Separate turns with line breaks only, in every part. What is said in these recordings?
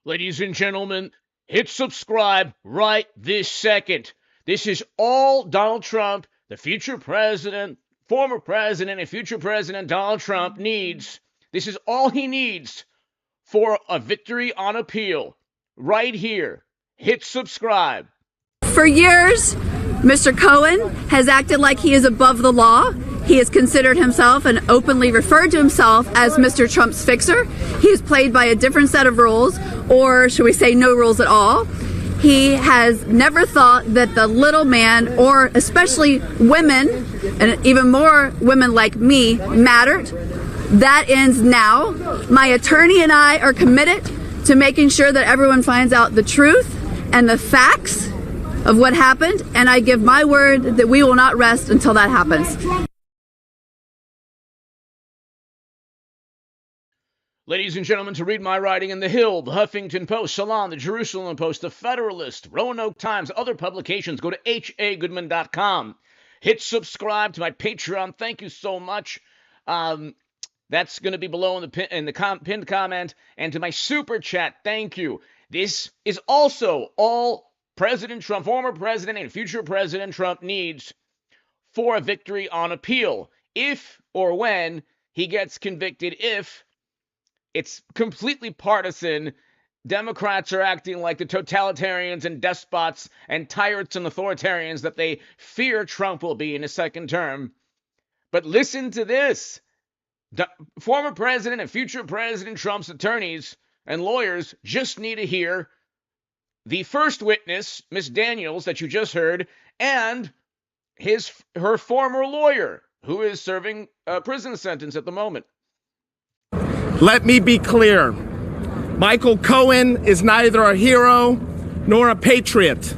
Ladies and gentlemen, hit subscribe right this second. This is all Donald Trump, the future president, former president, and future president Donald Trump needs. This is all he needs for a victory on appeal. Right here. Hit subscribe.
For years, Mr. Cohen has acted like he is above the law. He has considered himself and openly referred to himself as Mr. Trump's fixer. He is played by a different set of rules, or should we say no rules at all. He has never thought that the little man, or especially women, and even more women like me, mattered. That ends now. My attorney and I are committed to making sure that everyone finds out the truth and the facts of what happened, and I give my word that we will not rest until that happens.
Ladies and gentlemen, to read my writing in The Hill, The Huffington Post, Salon, The Jerusalem Post, The Federalist, Roanoke Times, other publications, go to hagoodman.com. Hit subscribe to my Patreon. Thank you so much. That's going to be below in the pinned comment. And to my Super Chat, thank you. This is also all President Trump, former president and future President Trump needs for a victory on appeal. If or when he gets convicted, if it's completely partisan, Democrats are acting like the totalitarians and despots and tyrants and authoritarians that they fear Trump will be in his second term. But listen to this. Former President and future President Trump's attorneys and lawyers just need to hear the first witness, Miss Daniels, that you just heard, and her former lawyer, who is serving a prison sentence at the moment.
Let me be clear. Michael Cohen is neither a hero nor a patriot.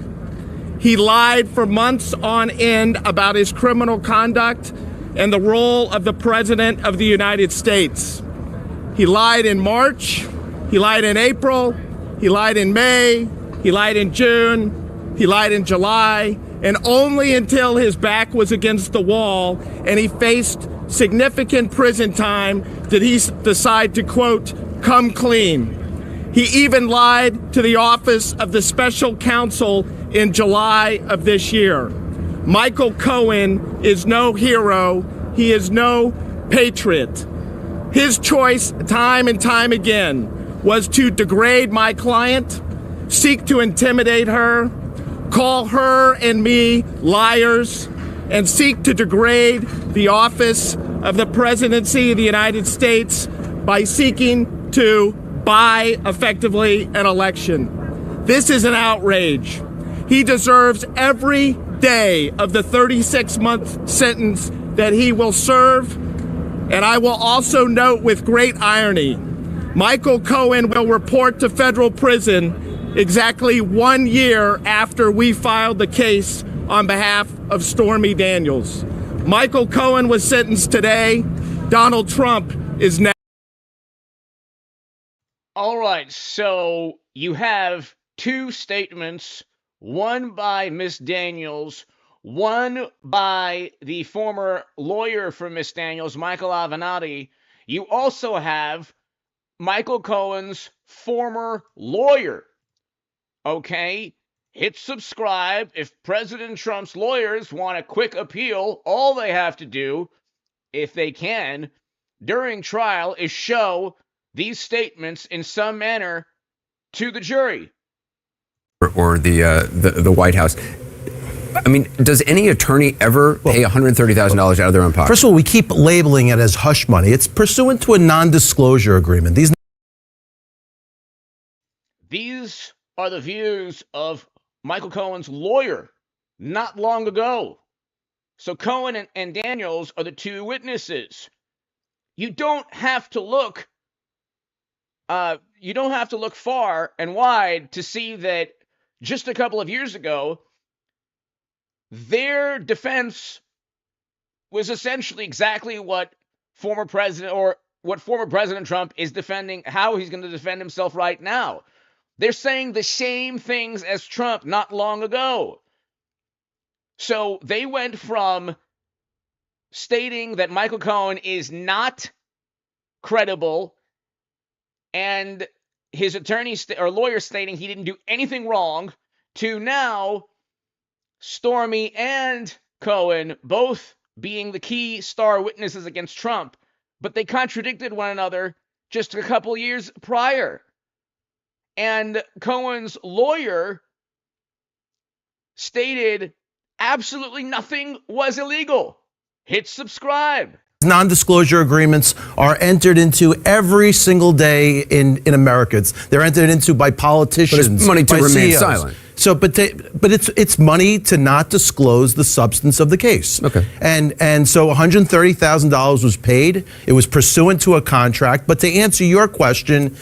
He lied for months on end about his criminal conduct and the role of the President of the United States. He lied in March, he lied in April, he lied in May, he lied in June, he lied in July, and only until his back was against the wall and he faced significant prison time did he decide to, quote, come clean. He even lied to the office of the special counsel in July of this year. Michael Cohen is no hero. He is no patriot. His choice, time and time again, was to degrade my client, seek to intimidate her, call her and me liars, and seek to degrade the office of the presidency of the United States by seeking to buy effectively an election. This is an outrage. He deserves every day of the 36-month sentence that he will serve. And I will also note with great irony, Michael Cohen will report to federal prison exactly 1 year after we filed the case on behalf of Stormy Daniels. Michael Cohen was sentenced today. Donald Trump is now.
All right, so you have two statements, one by Miss Daniels, one by the former lawyer for Miss Daniels, Michael Avenatti. You also have Michael Cohen's former lawyer. Okay? Hit subscribe. If President Trump's lawyers want a quick appeal, all they have to do, if they can, during trial is show these statements in some manner to the jury.
Or the White House. I mean, does any attorney ever pay $130,000 out of their own pocket?
First of all, we keep labeling it as hush money. It's pursuant to a non-disclosure agreement.
These are the views of Michael Cohen's lawyer not long ago. So Cohen and Daniels are the two witnesses. You don't have to look far and wide to see that just a couple of years ago, their defense was essentially exactly what former President Trump is defending, how he's going to defend himself right now. They're saying the same things as Trump not long ago. So they went from stating that Michael Cohen is not credible and his attorney or lawyer stating he didn't do anything wrong, to now Stormy and Cohen both being the key star witnesses against Trump, but they contradicted one another just a couple years prior. And Cohen's lawyer stated absolutely nothing was illegal. Hit subscribe.
Non-disclosure agreements are entered into every single day in America. They're entered into by politicians.
But it's money to
by
remain
CEOs.
silent.
So, but it's money to not disclose the substance of the case.
Okay.
And so $130,000 was paid. It was pursuant to a contract. But to answer your question,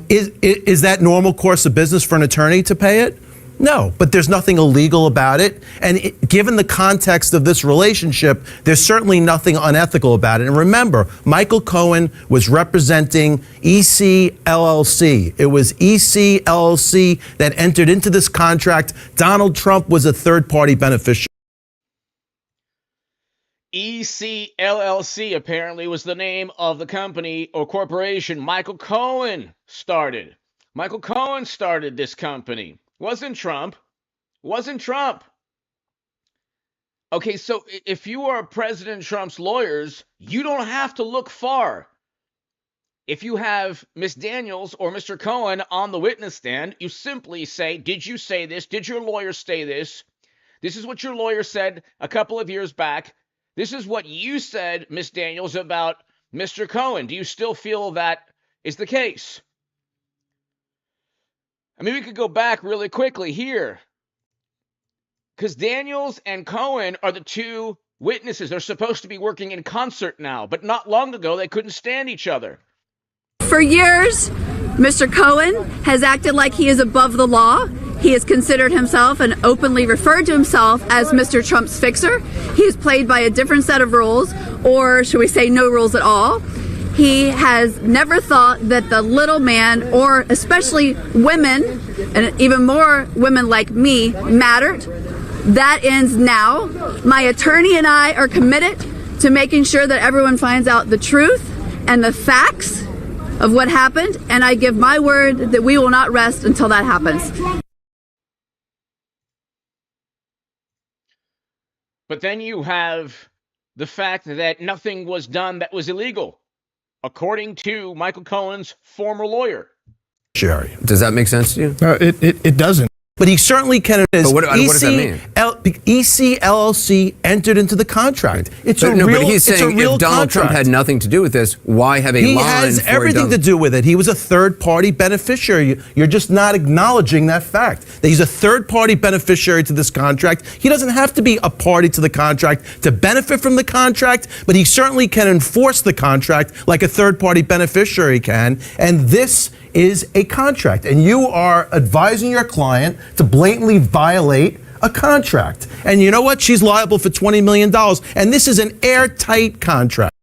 is that normal course of business for an attorney to pay it? No, but there's nothing illegal about it. And given the context of this relationship, there's certainly nothing unethical about it. And remember, Michael Cohen was representing EC LLC. It was EC LLC that entered into this contract. Donald Trump was a third-party beneficiary.
EC LLC apparently was the name of the company or corporation Michael Cohen started. Michael Cohen started this company. Wasn't Trump. Okay, so if you are President Trump's lawyers, you don't have to look far. If you have Ms. Daniels or Mr. Cohen on the witness stand, you simply say, did you say this? Did your lawyer say this? This is what your lawyer said a couple of years back. This is what you said, Ms. Daniels, about Mr. Cohen. Do you still feel that is the case? I mean, we could go back really quickly here, because Daniels and Cohen are the two witnesses. They're supposed to be working in concert now, but not long ago, they couldn't stand each other.
For years, Mr. Cohen has acted like he is above the law. He has considered himself and openly referred to himself as Mr. Trump's fixer. He is played by a different set of rules, or should we say no rules at all. He has never thought that the little man, or especially women, and even more women like me, mattered. That ends now. My attorney and I are committed to making sure that everyone finds out the truth and the facts of what happened, and I give my word that we will not rest until that happens.
But then you have the fact that nothing was done that was illegal, according to Michael Cohen's former lawyer.
Does that make sense to you?
It doesn't. But he certainly can.
But what does that mean?
EC LLC entered into the contract. But
he's saying if Donald Trump had nothing to do with this, why have a line? He has
everything to do with it. He was a third-party beneficiary. You're just not acknowledging that fact. That he's a third-party beneficiary to this contract. He doesn't have to be a party to the contract to benefit from the contract, but he certainly can enforce the contract like a third-party beneficiary can. And this is a contract, and you are advising your client to blatantly violate a contract. And you know what? She's liable for $20 million, and this is an airtight contract.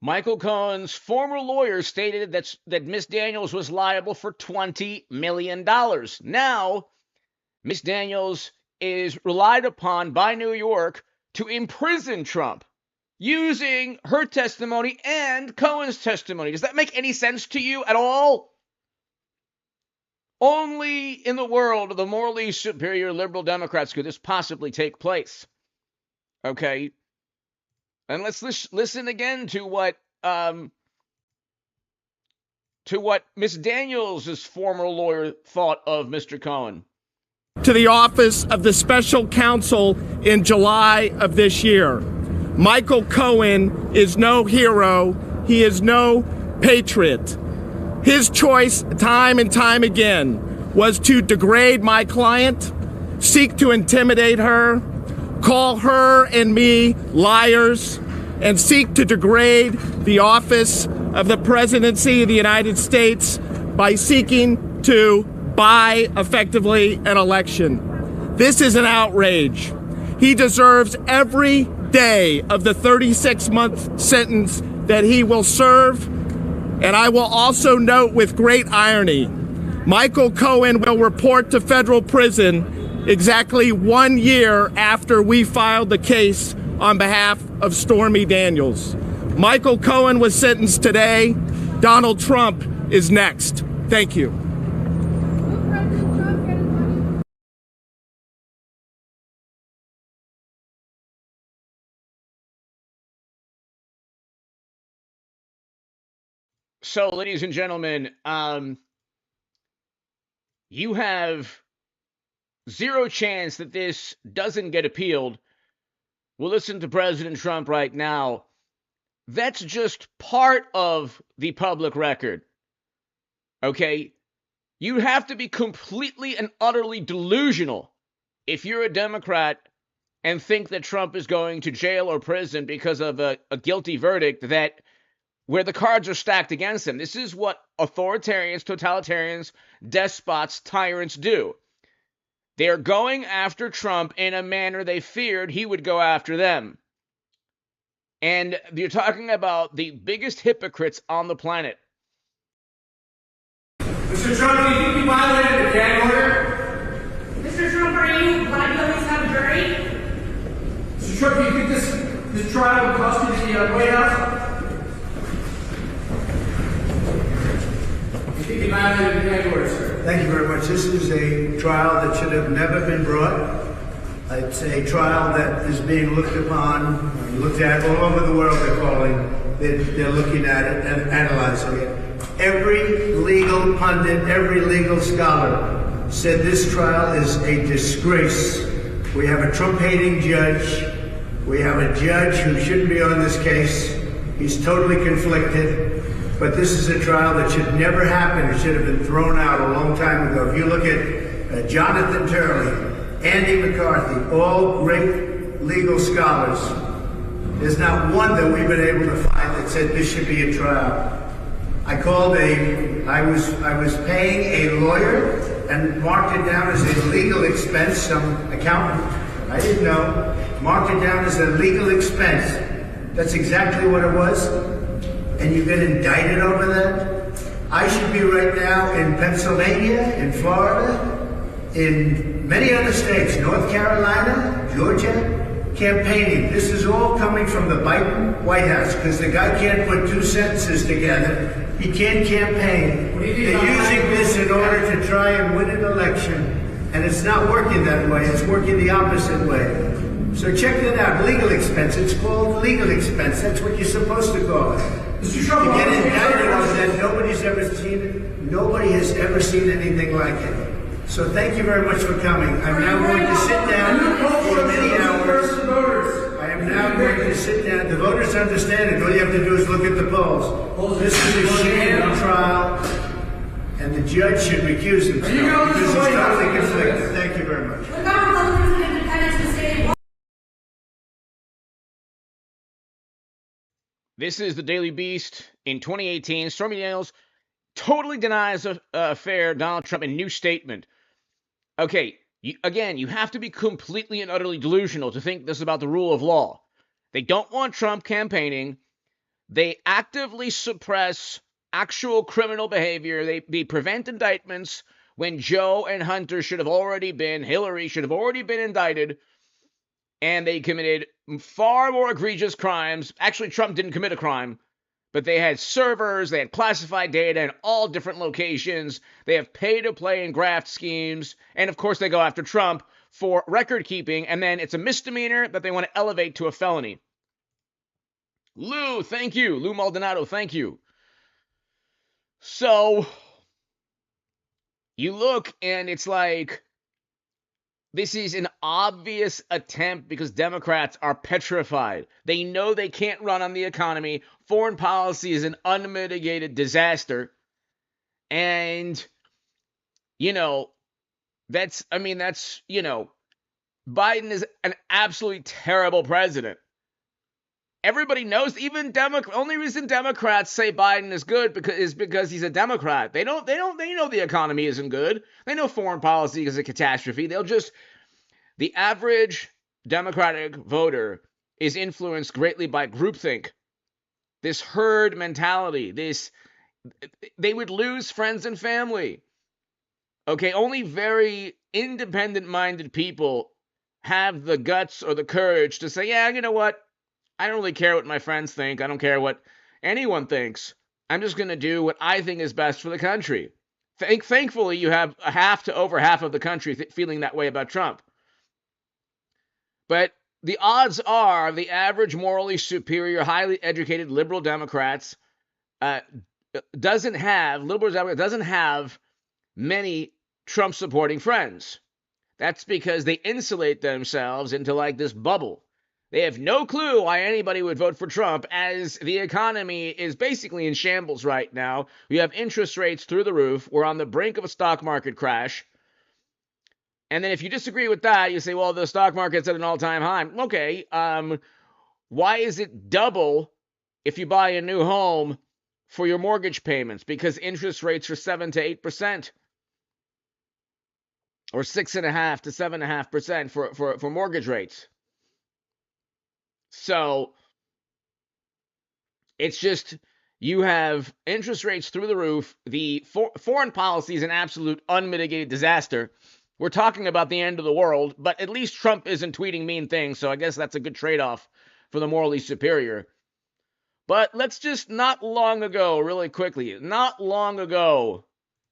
Michael Cohen's former lawyer stated that Ms. Daniels was liable for $20 million. Now, Ms. Daniels is relied upon by New York to imprison Trump, using her testimony and Cohen's testimony. Does that make any sense to you at all? Only in the world of the morally superior liberal Democrats could this possibly take place. Okay? And let's listen again to what Ms. Daniels' former lawyer thought of Mr. Cohen.
To the office of the special counsel in July of this year. Michael Cohen is no hero. He is no patriot. His choice, time and time again, was to degrade my client, seek to intimidate her, call her and me liars, and seek to degrade the office of the presidency of the United States by seeking to buy effectively an election. This is an outrage. He deserves every day of the 36-month sentence that he will serve. And I will also note with great irony, Michael Cohen will report to federal prison exactly 1 year after we filed the case on behalf of Stormy Daniels. Michael Cohen was sentenced today. Donald Trump is next. Thank you.
So, ladies and gentlemen, you have zero chance that this doesn't get appealed. We'll listen to President Trump right now. That's just part of the public record. Okay? You have to be completely and utterly delusional if you're a Democrat and think that Trump is going to jail or prison because of a guilty verdict that where the cards are stacked against him. This is what authoritarians, totalitarians, despots, tyrants do. They're going after Trump in a manner they feared he would go after them. And you're talking about the biggest hypocrites on the planet.
Mr. Trump, do you think you violated the gag order?
Mr. Trump, are you glad you at least have a jury?
Mr. Trump, do you think this trial will cost you the White House? Do you think you violated the gag order, sir?
Thank you very much. This is a trial that should have never been brought. It's a trial that is being looked upon, looked at all over the world. They're looking at it and analyzing it. Every legal pundit, every legal scholar said this trial is a disgrace. We have a Trump-hating judge. We have a judge who shouldn't be on this case. He's totally conflicted. But this is a trial that should never happen. It should have been thrown out a long time ago. If you look at Jonathan Turley, Andy McCarthy, all great legal scholars, there's not one that we've been able to find that said this should be a trial. I was paying a lawyer and marked it down as a legal expense. Some accountant, I didn't know, marked it down as a legal expense. That's exactly what it was. And you get indicted over that? I should be right now in Pennsylvania, in Florida, in many other states, North Carolina, Georgia, campaigning. This is all coming from the Biden White House because the guy can't put two sentences together. He can't campaign. They're using this in order to try and win an election, and it's not working that way. It's working the opposite way. So check that out. Legal expense. It's called legal expense. That's what you're supposed to call it.
Mr. Trump,
to get indicted on that, nobody's ever seen it. Nobody has ever seen anything like it. So thank you very much for coming. I'm now going to sit down for many hours. I am now going to sit down. The voters understand it. All you have to do is look at the polls. This is a sham trial, and the judge should recuse himself because it's totally conflicted. Thank you very much.
This is the Daily Beast in 2018. Stormy Daniels totally denies a affair Donald Trump in new statement. Okay, you have to be completely and utterly delusional to think this is about the rule of law. They don't want Trump campaigning. They actively suppress actual criminal behavior. They prevent indictments when Joe and Hunter Hillary should have already been indicted. And they committed far more egregious crimes. Actually, Trump didn't commit a crime, but they had servers, they had classified data in all different locations. They have pay-to-play and graft schemes. And, of course, they go after Trump for record keeping, and then it's a misdemeanor that they want to elevate to a felony. Lou, thank you. Lou Maldonado, thank you. So, you look, and it's like, this is an obvious attempt because Democrats are petrified. They know they can't run on the economy. Foreign policy is an unmitigated disaster. And, Biden is an absolutely terrible president. Everybody knows, even only reason Democrats say Biden is good is because he's a Democrat. They know the economy isn't good. They know foreign policy is a catastrophe. The average Democratic voter is influenced greatly by groupthink. This herd mentality, they would lose friends and family. Okay, only very independent-minded people have the guts or the courage to say, yeah, you know what? I don't really care what my friends think. I don't care what anyone thinks. I'm just going to do what I think is best for the country. Thankfully, you have half to over half of the country feeling that way about Trump. But the odds are the average morally superior, highly educated liberal Democrats doesn't have many Trump-supporting friends. That's because they insulate themselves into like this bubble. They have no clue why anybody would vote for Trump, as the economy is basically in shambles right now. We have interest rates through the roof. We're on the brink of a stock market crash. And then if you disagree with that, you say, well, the stock market's at an all-time high. Okay, why is it double if you buy a new home for your mortgage payments? Because interest rates are 7 to 8%. Or 6.5% to 7.5% for mortgage rates. So it's just, you have interest rates through the roof. The foreign policy is an absolute unmitigated disaster. We're talking about the end of the world, but at least Trump isn't tweeting mean things, so I guess that's a good trade-off for the morally superior. But let's just, not long ago,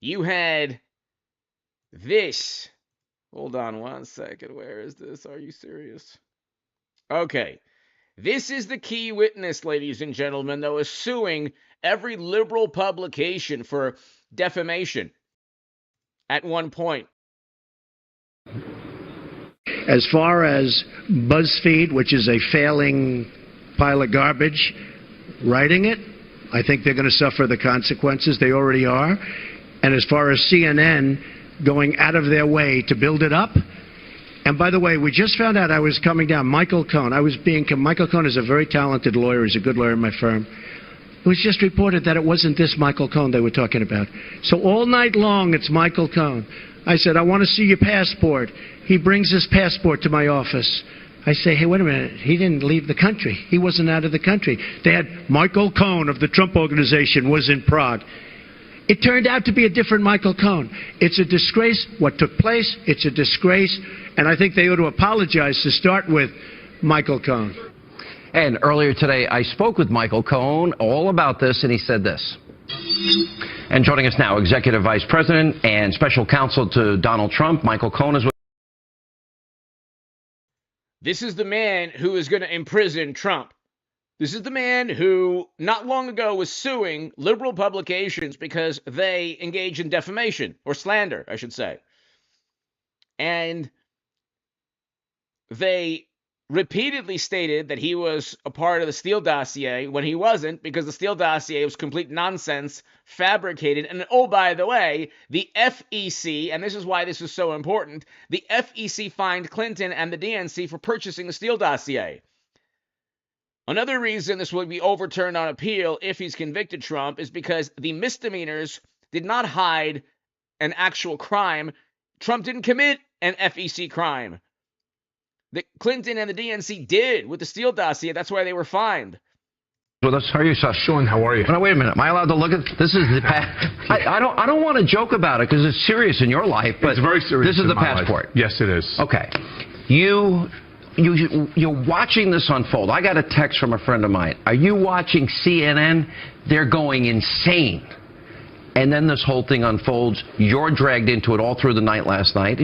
you had this. Hold on one second. Where is this? Are you serious? Okay. This is the key witness, ladies and gentlemen, that was suing every liberal publication for defamation at one point.
As far as BuzzFeed, which is a failing pile of garbage, writing it, I think they're going to suffer the consequences. They already are. And as far as CNN going out of their way to build it up. And by the way, we just found out, I was coming down, Michael Cohen. Michael Cohen is a very talented lawyer. He's a good lawyer in my firm. It was just reported that it wasn't this Michael Cohen they were talking about. So all night long, it's Michael Cohen. I said, I want to see your passport. He brings his passport to my office. I say, hey, wait a minute. He didn't leave the country. He wasn't out of the country. They had Michael Cohen of the Trump Organization was in Prague. It turned out to be a different Michael Cohen. It's a disgrace what took place. It's a disgrace. And I think they ought to apologize to start with Michael Cohen.
And earlier today, I spoke with Michael Cohen all about this, and he said this. And joining us now, Executive Vice President and Special Counsel to Donald Trump, Michael Cohen is with.
This is the man who is going to imprison Trump. This is the man who not long ago was suing liberal publications because they engage in defamation, or slander, I should say. And they repeatedly stated that he was a part of the Steele dossier when he wasn't, because the Steele dossier was complete nonsense, fabricated. And oh, by the way, the FEC, and this is why this is so important, the FEC fined Clinton and the DNC for purchasing the Steele dossier. Another reason this will be overturned on appeal if he's convicted, Trump, is because the misdemeanors did not hide an actual crime. Trump didn't commit an FEC crime. The Clinton and the DNC did with the Steele dossier. That's why they were fined.
Well, let's how are you, Sean? How are you? Now, wait a minute. Am I allowed to look at this? Is the I don't want to joke about it because it's serious in your life, but
it's very serious.
This is the passport.
Life. Yes, it is.
Okay. You're watching this unfold. I got a text from a friend of mine. Are you watching CNN? They're going insane. And then this whole thing unfolds. You're dragged into it all through the night last night.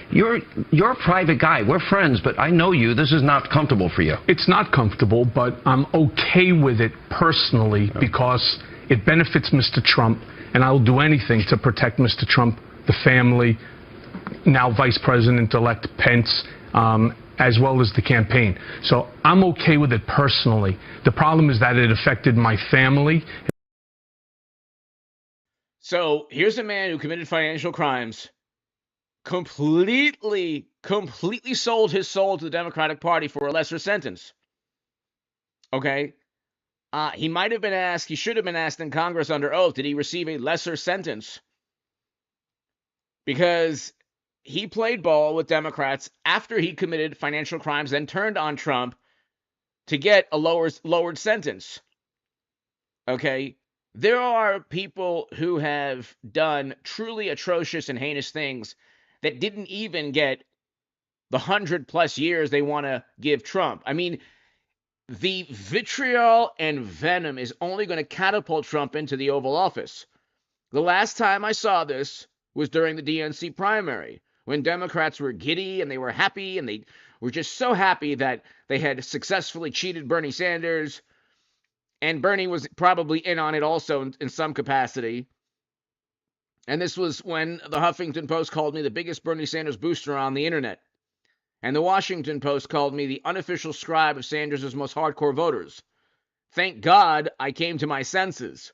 You're a private guy. We're friends, but I know you. This is not comfortable for you.
It's not comfortable, but I'm okay with it personally because it benefits Mr. Trump, and I'll do anything to protect Mr. Trump, the family, now Vice President-elect Pence, as well as the campaign. So I'm okay with it personally. The problem is that it affected my family.
So here's a man who committed financial crimes, completely sold his soul to the Democratic Party for a lesser sentence. Okay? He might have been asked, he should have been asked in Congress under oath, did he receive a lesser sentence? Because he played ball with Democrats after he committed financial crimes, then turned on Trump to get a lowered sentence. Okay? There are people who have done truly atrocious and heinous things that didn't even get the 100+ years they want to give Trump. I mean, the vitriol and venom is only going to catapult Trump into the Oval Office. The last time I saw this was during the DNC primary, when Democrats were giddy and they were happy, and they were just so happy that they had successfully cheated Bernie Sanders, and Bernie was probably in on it also in some capacity. And this was when the Huffington Post called me the biggest Bernie Sanders booster on the internet. And the Washington Post called me the unofficial scribe of Sanders' most hardcore voters. Thank God I came to my senses.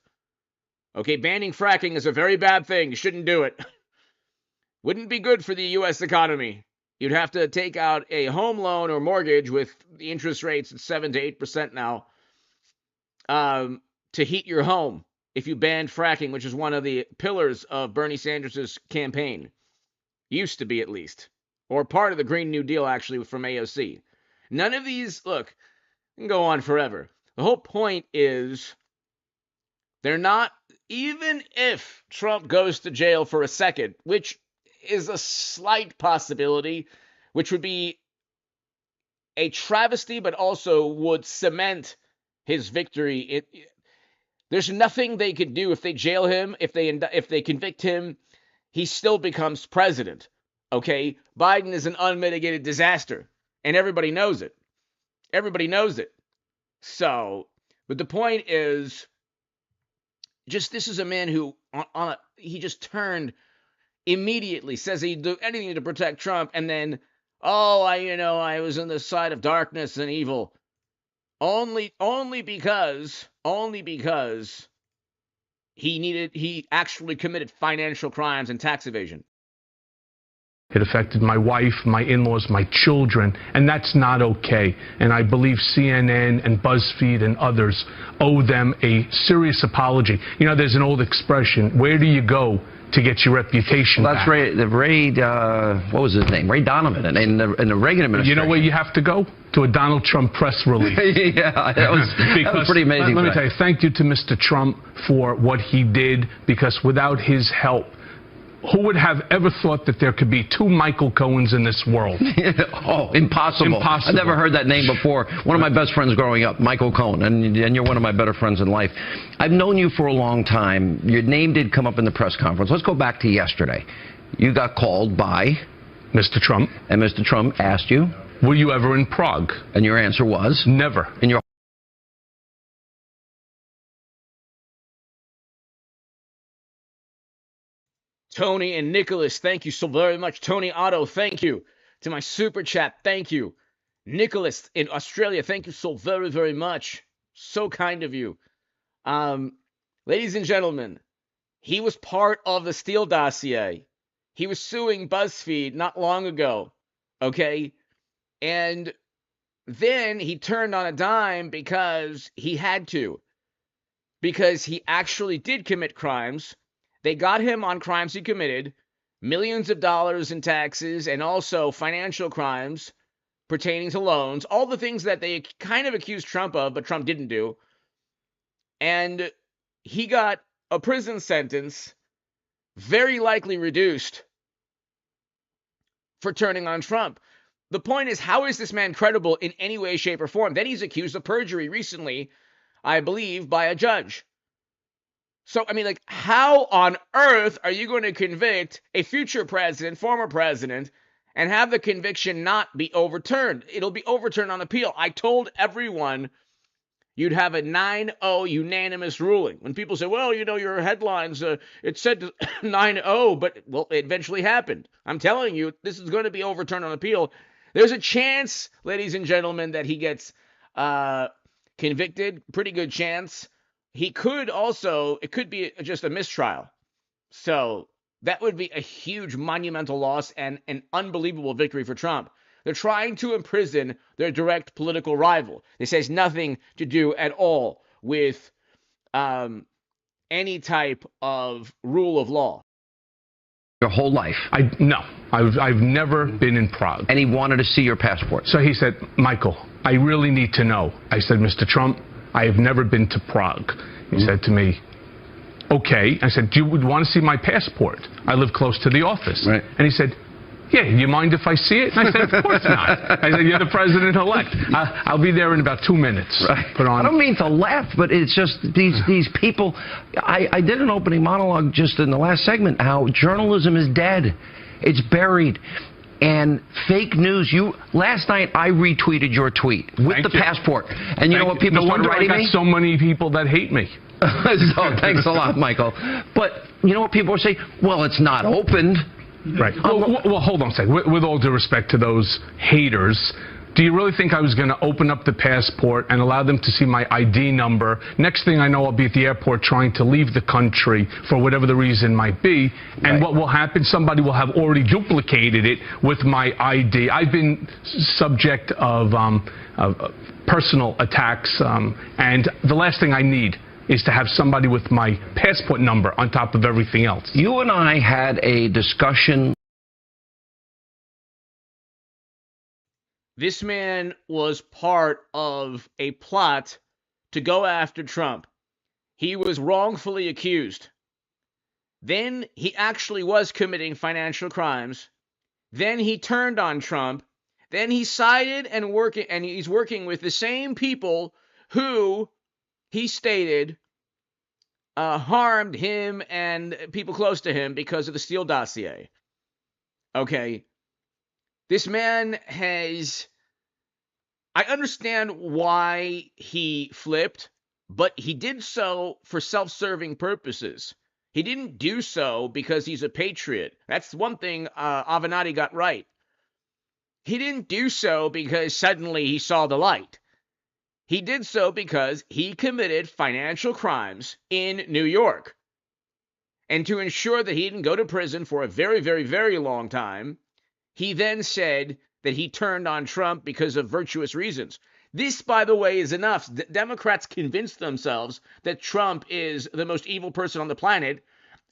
Okay, banning fracking is a very bad thing. You shouldn't do it. Wouldn't be good for the U.S. economy. You'd have to take out a home loan or mortgage with the interest rates at 7 to 8% now to heat your home if you banned fracking, which is one of the pillars of Bernie Sanders' campaign. Used to be, at least. Or part of the Green New Deal, actually, from AOC. None of these, look, can go on forever. The whole point is they're not, even if Trump goes to jail for a second, which is a slight possibility, which would be a travesty, but also would cement his victory. There's nothing they could do if they jail him, if they convict him, he still becomes president. Okay, Biden is an unmitigated disaster, and everybody knows it. Everybody knows it. So, but the point is, just this is a man who he just turned immediately, says he'd do anything to protect Trump, and then, I was on the side of darkness and evil. Only because he actually committed financial crimes and tax evasion.
It affected my wife, my in-laws, my children, and that's not okay. And I believe CNN and BuzzFeed and others owe them a serious apology. You know, there's an old expression, where do you go to get your reputation back?
That's Ray, what was his name? Ray Donovan in the Reagan administration.
You know where you have to go? To a Donald Trump press release.
Yeah, that was pretty amazing.
Let me tell you, thank you to Mr. Trump for what he did, because without his help, who would have ever thought that there could be two Michael Cohens in this world?
Oh, impossible. I've never heard that name before. One of my best friends growing up, Michael Cohen, and you're one of my better friends in life. I've known you for a long time. Your name did come up in the press conference. Let's go back to yesterday. You got called by
Mr. Trump.
And Mr. Trump asked you,
were you ever in Prague?
And your answer was?
Never.
And your
Tony and Nicholas, thank you so very much. Tony Otto, thank you. To my super chat, thank you. Nicholas in Australia, thank you so very, very much. So kind of you. Ladies and gentlemen, he was part of the Steele dossier. He was suing BuzzFeed not long ago, okay? And then he turned on a dime because he had to. Because he actually did commit crimes. They got him on crimes he committed, millions of dollars in taxes, and also financial crimes pertaining to loans, all the things that they kind of accused Trump of, but Trump didn't do. And he got a prison sentence, very likely reduced, for turning on Trump. The point is, how is this man credible in any way, shape, or form? Then he's accused of perjury recently, I believe, by a judge. So, I mean, like, how on earth are you going to convict a future president, former president, and have the conviction not be overturned? It'll be overturned on appeal. I told everyone you'd have a 9-0 unanimous ruling. When people say, well, you know, your headlines, it said 9-0, but, well, it eventually happened. I'm telling you, this is going to be overturned on appeal. There's a chance, ladies and gentlemen, that he gets convicted. Pretty good chance. He could also, it could be just a mistrial. So that would be a huge monumental loss and an unbelievable victory for Trump. They're trying to imprison their direct political rival. This has nothing to do at all with any type of rule of law.
Your whole life?
No, I've never been in Prague.
And he wanted to see your passport.
So he said, Michael, I really need to know. I said, Mr. Trump, I have never been to Prague. He said to me, okay. I said, do you want to see my passport? I live close to the office.
Right.
And he said, yeah, you mind if I see it? And I said, of course not. I said, you're the president-elect. I'll be there in about 2 minutes.
Right.
Put on.
I don't mean to laugh, but it's just these people. I did an opening monologue just in the last segment how journalism is dead. It's buried. And fake news. Last night I retweeted your tweet with the passport. And you know what people started writing me?
I got so many people that hate me.
So thanks a lot, Michael. But you know what people are saying? Well, it's not opened.
Right. Well, hold on a second. With all due respect to those haters, do you really think I was going to open up the passport and allow them to see my ID number? Next thing I know, I'll be at the airport trying to leave the country for whatever the reason might be. And what will happen? Somebody will have already duplicated it with my ID. I've been subject of personal attacks, and the last thing I need is to have somebody with my passport number on top of everything else.
You and I had a discussion.
This man was part of a plot to go after Trump. He was wrongfully accused. Then he actually was committing financial crimes. Then he turned on Trump. Then he sided and he's working with the same people who he stated harmed him and people close to him because of the Steele dossier. Okay. This man I understand why he flipped, but he did so for self-serving purposes. He didn't do so because he's a patriot. That's one thing Avenatti got right. He didn't do so because suddenly he saw the light. He did so because he committed financial crimes in New York. And to ensure that he didn't go to prison for a very, very, very long time, he then said that he turned on Trump because of virtuous reasons. This, by the way, is enough. Democrats convinced themselves that Trump is the most evil person on the planet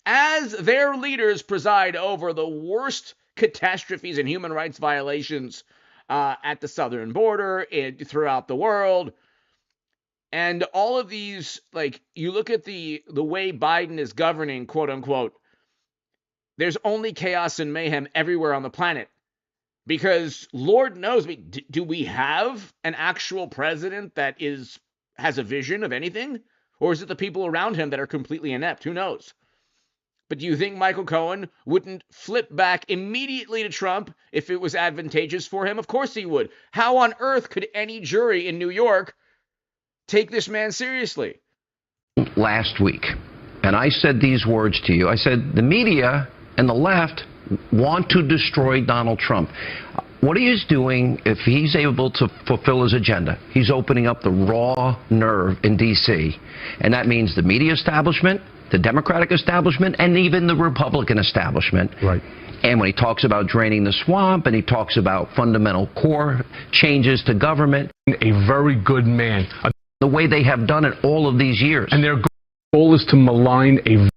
as their leaders preside over the worst catastrophes and human rights violations at the southern border, throughout the world. And all of these, like, you look at the way Biden is governing, quote unquote, there's only chaos and mayhem everywhere on the planet. Because Lord knows, do we have an actual president that has a vision of anything? Or is it the people around him that are completely inept? Who knows? But do you think Michael Cohen wouldn't flip back immediately to Trump if it was advantageous for him? Of course he would. How on earth could any jury in New York take this man seriously?
Last week, and I said these words to you. I said, the media and the left want to destroy Donald Trump. What he is doing, if he's able to fulfill his agenda, he's opening up the raw nerve in D.C., and that means the media establishment, the Democratic establishment, and even the Republican establishment.
Right.
And when he talks about draining the swamp, and he talks about fundamental core changes to government.
A very good man.
The way they have done it all of these years.
And their goal is to malign a...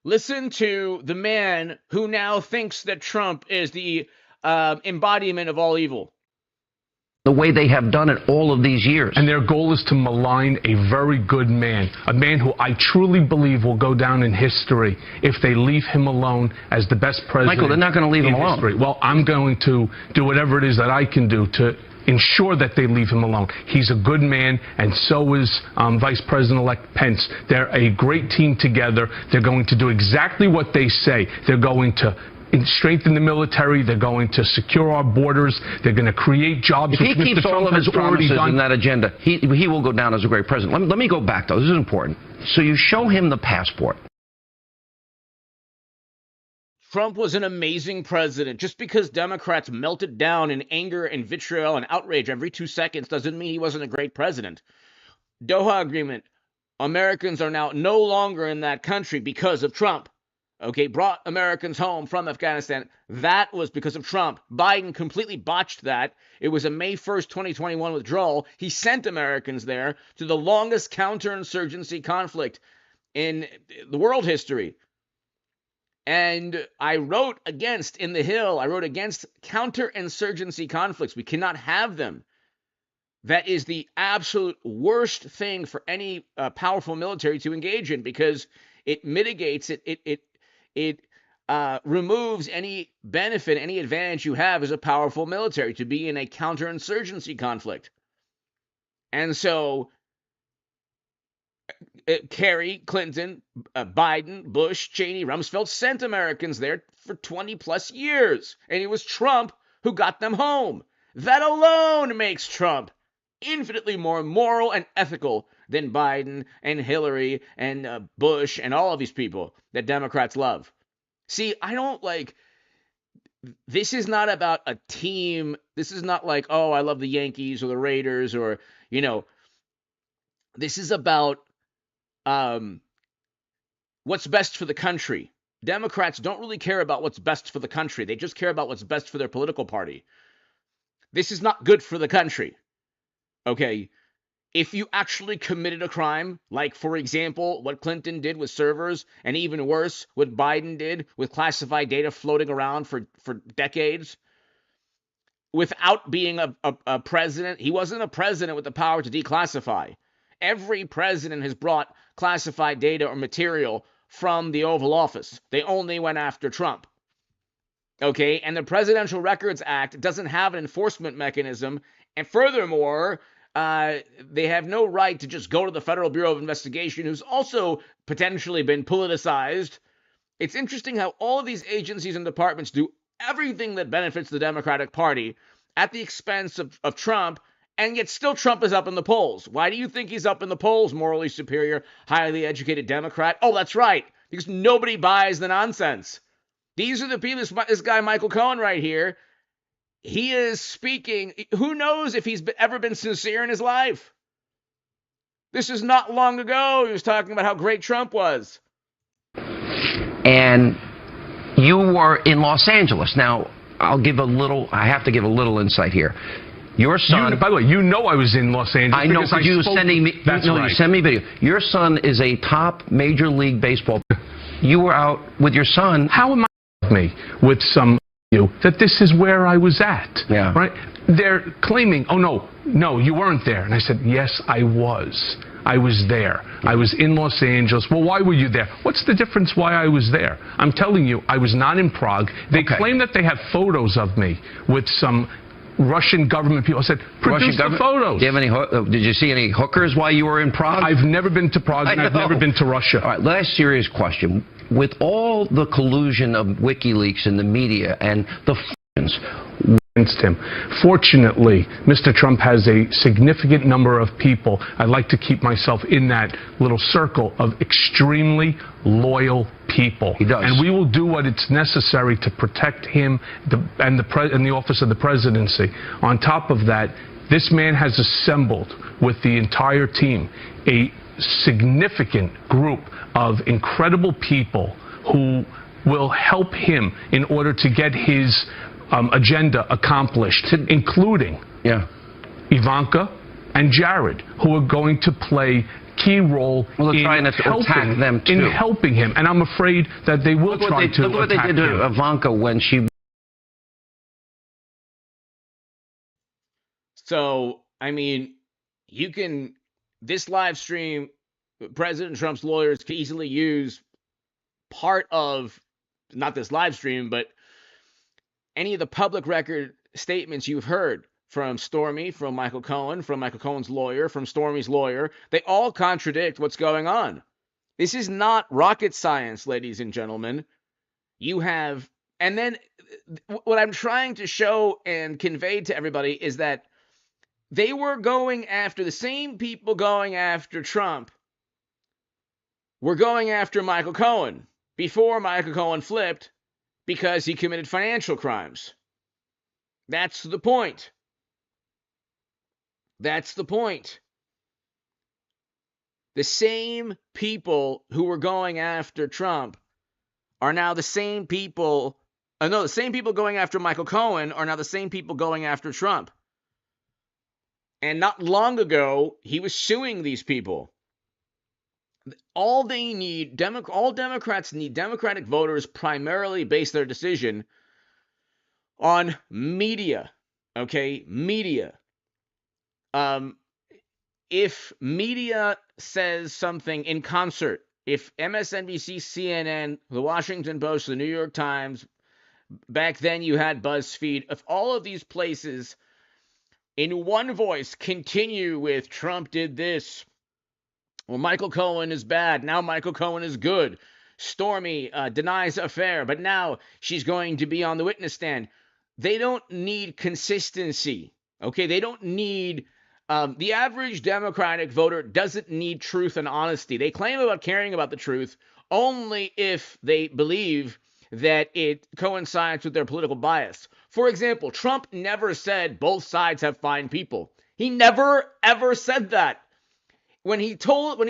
Listen to the man who now thinks that Trump is the embodiment of all evil.
The way they have done it all of these years.
And their goal is to malign a very good man, a man who I truly believe will go down in history if they leave him alone as the best president.
Michael, they're not going to leave him alone.
History. Well, I'm going to do whatever it is that I can do to ensure that they leave him alone. He's a good man, and so is Vice President-elect Pence. They're a great team together. They're going to do exactly what they say. They're going to strengthen the military. They're going to secure our borders. They're going to create jobs.
If he keeps all of his promises in that agenda, he will go down as a great president. Let me go back, though. This is important. So you show him the passport.
Trump was an amazing president. Just because Democrats melted down in anger and vitriol and outrage every 2 seconds doesn't mean he wasn't a great president. Doha Agreement. Americans are now no longer in that country because of Trump. Okay, brought Americans home from Afghanistan. That was because of Trump. Biden completely botched that. It was a May 1st, 2021 withdrawal. He sent Americans there to the longest counterinsurgency conflict in the world history. And I wrote against, in the Hill, I wrote against counterinsurgency conflicts. We cannot have them. That is the absolute worst thing for any powerful military to engage in because it mitigates, it removes any benefit, any advantage you have as a powerful military to be in a counterinsurgency conflict. And so Kerry, Clinton, Biden, Bush, Cheney, Rumsfeld sent Americans there for 20 plus years. And it was Trump who got them home. That alone makes Trump infinitely more moral and ethical than Biden and Hillary and Bush and all of these people that Democrats love. See, I don't like, this is not about a team. This is not like, oh, I love the Yankees or the Raiders or, this is about what's best for the country. Democrats don't really care about what's best for the country. They just care about what's best for their political party. This is not good for the country. Okay, if you actually committed a crime, like, for example, what Clinton did with servers, and even worse, what Biden did with classified data floating around for decades, without being a president, he wasn't a president with the power to declassify. Every president has brought classified data or material from the Oval Office. They only went after Trump. Okay, and the Presidential Records Act doesn't have an enforcement mechanism, and furthermore, they have no right to just go to the Federal Bureau of Investigation, who's also potentially been politicized. It's interesting how all of these agencies and departments do everything that benefits the Democratic Party at the expense of Trump, and yet still Trump is up in the polls. Why do you think he's up in the polls, morally superior, highly educated Democrat? Oh, that's right, because nobody buys the nonsense. These are the people, this guy Michael Cohen right here, he is speaking, who knows if he's ever been sincere in his life? This is not long ago, he was talking about how great Trump was.
And you were in Los Angeles. Now, I have to give a little insight here. Your son,
by the way, I was in Los Angeles.
I know, because you sending me.
That's right.
You send me video. Your son is a top Major League Baseball. You were out with your son.
How am I me with some that this is where I was at?
Yeah.
Right. They're claiming, oh no, you weren't there, and I said, yes, I was. I was there. I was in Los Angeles. Well, why were you there? What's the difference why I was there? I'm telling you, I was not in Prague. They claim that they have photos of me with some Russian government people. I said, produce the photos.
Do you have any? Did you see any hookers while you were in Prague?
I've never been to Prague, and I've never been to Russia.
All right, last serious question. With all the collusion of WikiLeaks and the media and the
against him, fortunately, Mr. Trump has a significant number of people. I like to keep myself in that little circle of extremely loyal people.
He does.
And we will do what it's necessary to protect him and the office of the presidency. On top of that, this man has assembled with the entire team a significant group of incredible people who will help him in order to get his agenda accomplished, including Ivanka and Jared, who are going to play key role in helping him. And I'm afraid that they will try to attack him.
Look what they did to Ivanka when she...
So, I mean, this live stream, President Trump's lawyers can easily use part of, not this live stream, but any of the public record statements you've heard from Stormy, from Michael Cohen, from Michael Cohen's lawyer, from Stormy's lawyer. They all contradict what's going on. This is not rocket science, ladies and gentlemen. And then what I'm trying to show and convey to everybody is that they were going after, the same people going after Trump were going after Michael Cohen before Michael Cohen flipped, because he committed financial crimes. That's the point. That's the point. The same people who were going after Trump are now the same people. The same people going after Michael Cohen are now the same people going after Trump. And not long ago, he was suing these people. All Democrats need, Democratic voters primarily base their decision on media, okay? Media. If media says something in concert if MSNBC, CNN, the Washington Post, the New York Times, back then you had BuzzFeed, if all of these places in one voice continue with Trump did this, well, Michael Cohen is bad, now Michael Cohen is good, Stormy denies affair, but now she's going to be on the witness stand. They don't need consistency, okay? They don't need, the average Democratic voter doesn't need truth and honesty. They claim about caring about the truth only if they believe that it coincides with their political bias. For example, Trump never said both sides have fine people. He never, ever said that. When he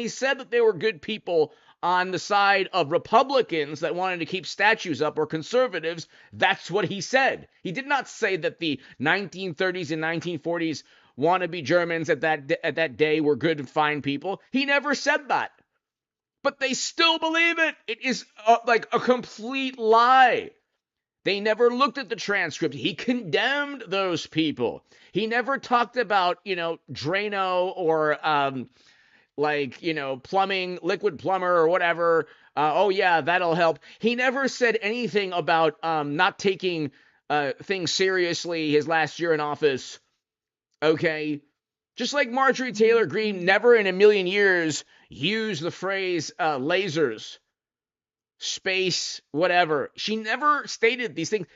said that they were good people on the side of Republicans that wanted to keep statues up or conservatives, that's what he said. He did not say that the 1930s and 1940s wannabe Germans at that day were good and fine people. He never said that. But they still believe it. It is like a complete lie. They never looked at the transcript. He condemned those people. He never talked about, Drano or plumbing, liquid plumber or whatever. Oh yeah, that'll help. He never said anything about not taking things seriously his last year in office. Okay. Just like Marjorie Taylor Greene never in a million years used the phrase lasers, space, whatever. She never stated these things.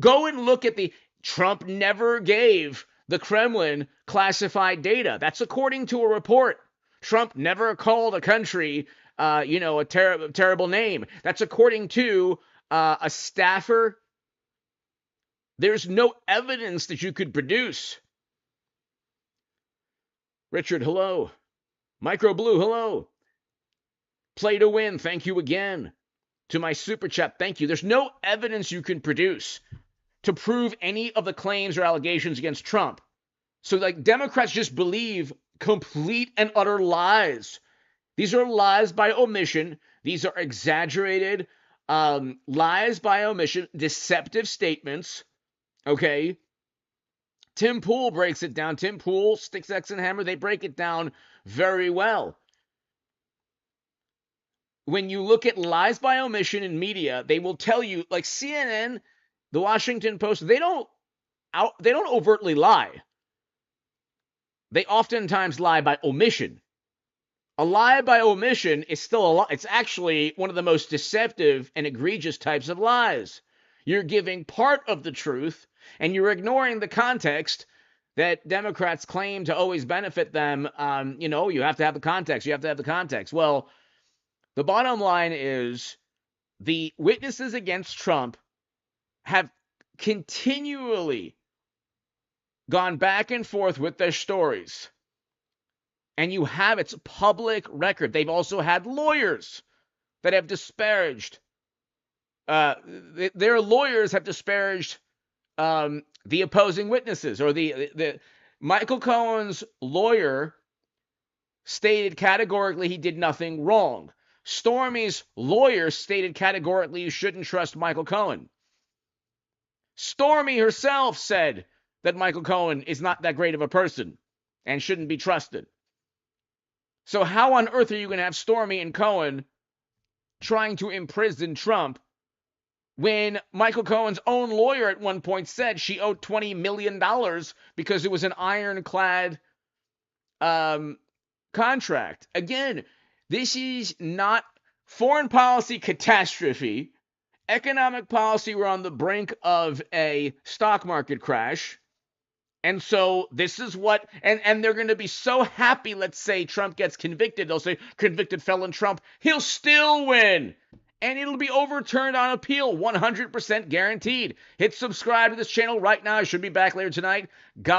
Go and look at Trump never gave the Kremlin classified data. That's according to a report. Trump never called a country, a terrible name. That's according to a staffer. There's no evidence that you could produce. Richard, hello. Micro Blue, hello. Play to win, thank you again. To my super chat, thank you. There's no evidence you can produce to prove any of the claims or allegations against Trump. So, Democrats just believe complete and utter lies. These are lies by omission. These are exaggerated lies by omission, deceptive statements. Okay? Tim Pool breaks it down. Tim Pool, Sticks, X, and Hammer, they break it down very well. When you look at lies by omission in media, they will tell you, like CNN, the Washington Post, they don't overtly lie. They oftentimes lie by omission. A lie by omission is still a lie. It's actually one of the most deceptive and egregious types of lies. You're giving part of the truth, and you're ignoring the context that Democrats claim to always benefit them. You have to have the context. You have to have the context. Well, the bottom line is the witnesses against Trump have continually gone back and forth with their stories. And it's public record. They've also had lawyers that have disparaged. Their lawyers have disparaged the opposing witnesses, or the Michael Cohen's lawyer stated categorically he did nothing wrong. Stormy's lawyer stated categorically you shouldn't trust Michael Cohen. Stormy herself said that Michael Cohen is not that great of a person and shouldn't be trusted. So how on earth are you going to have Stormy and Cohen trying to imprison Trump when Michael Cohen's own lawyer at one point said she owed $20 million because it was an ironclad contract? Again, this is not foreign policy catastrophe. Economic policy, we're on the brink of a stock market crash. And so this is what, and they're going to be so happy, let's say Trump gets convicted. They'll say, convicted felon Trump, he'll still win. And it'll be overturned on appeal, 100% guaranteed. Hit subscribe to this channel right now. I should be back later tonight. God